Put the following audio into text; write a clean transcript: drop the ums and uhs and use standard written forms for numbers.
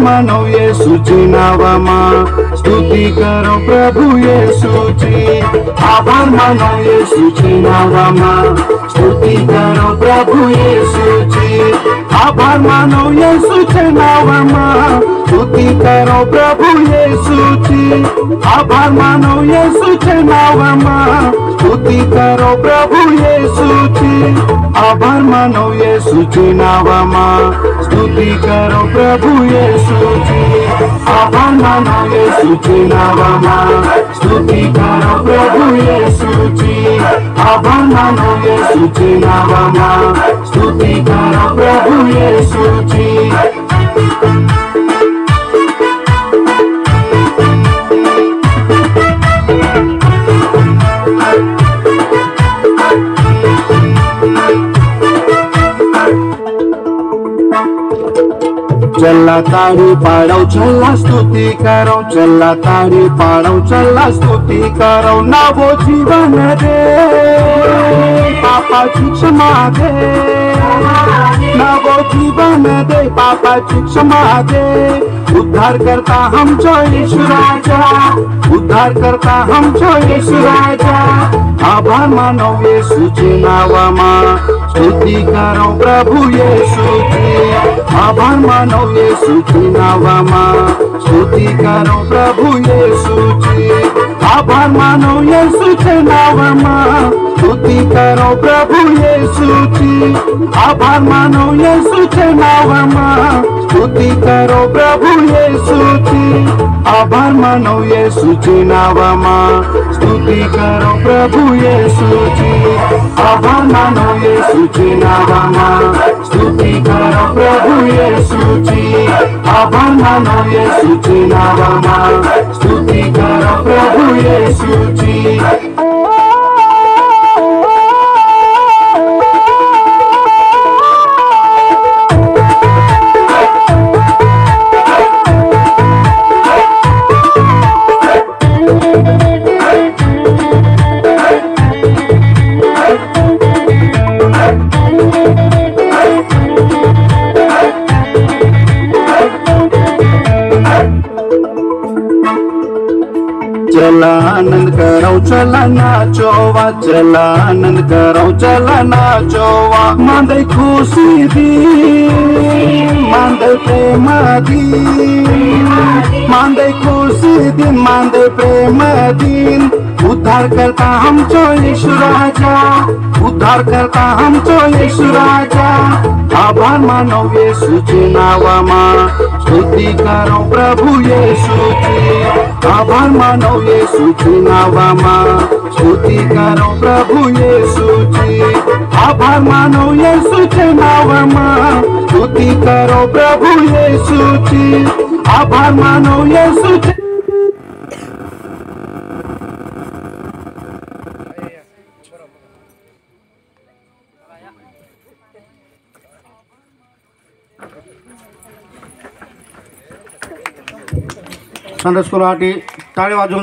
मानव येशूची नावामा स्तुती करो प्रभु येशूची। आभार मानव येशूची नावामा स्तुती करो प्रभु येशूची। आभार मानव येशूचे नावामा स्तुती करो प्रभु येशूची। आभार मानव येशूचे नावामा स्तुती करो प्रभु येशूची। आभार मानव येशूची नावामा स्तुती करो प्रभु येशूची। आभार मानव येशूची नावामा स्तुती करो प्रभु येशूची। आभार मानव येशूची नावामा स्तुती करो प्रभु येशूची। चला ताड़ी पाड़ो चला स्तुति करो, चला ताड़ी पाड़ो चला स्तुति करो। नवो जीवन दे पापा क्षमा दे, नवो जीवन दे पापा क्षमा दे। उद्धार करता हम जो यीशु राजा, उद्धार करता हम जो यीशु राजा। आभार मानो येशूची नावामा स्तुती करो प्रभु येशूची। आभार मानो येशूची नावामा स्तुती करो प्रभु येशूची। आभार मानो येशूचे नावामा स्तुती करो प्रभु येशूची। आभार मानो येशूचे नावामा स्तुती करो प्रभु येशूची। आभार मानो येशूची नावामा स्तुती करो प्रभु येशूची। आभार मानो येशूची नावामा स्तुती करो प्रभु येशूची। आभार मानो येशूची नावामा स्तुती करो प्रभु येशूची। चला आनंद करो चला नाचोवा, चला आनंद करो चला नाचोवा। मांदे खुशी दी मांदे प्रेम दी, मांदे खुशी दिन मांदे प्रेम दिन। उद्धार करता हम जो यीशु राजा, उद्धार करता हम जो यीशु राजा। आभार मानो येशूची नावामा स्तुती करो प्रभु येशूची। आभार मानो येशूची नावामा स्तुती करो प्रभु येशूची। आभार मानो येशूचे नावामा स्तुती करो प्रभु येशूची। आभार मानो येशूचे। संडे स्कूल टाळी वाजवून